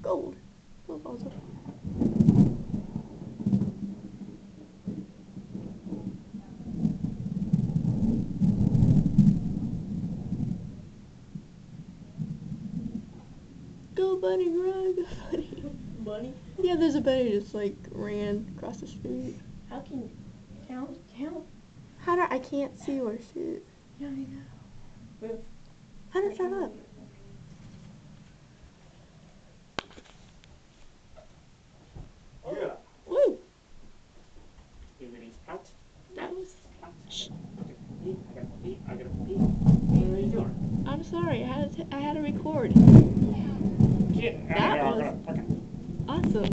gold. That was awesome. Go bunny, run, go bunny. Bunny? Yeah, there's a bunny just like ran across the street. How can count? How do I can't see where she is. Yeah, I know. How do I shut up? Yeah. Woo! You ready to count? That was. Shh. I gotta pee. What are you doing? I'm sorry. I had to record. Yeah. That was awesome.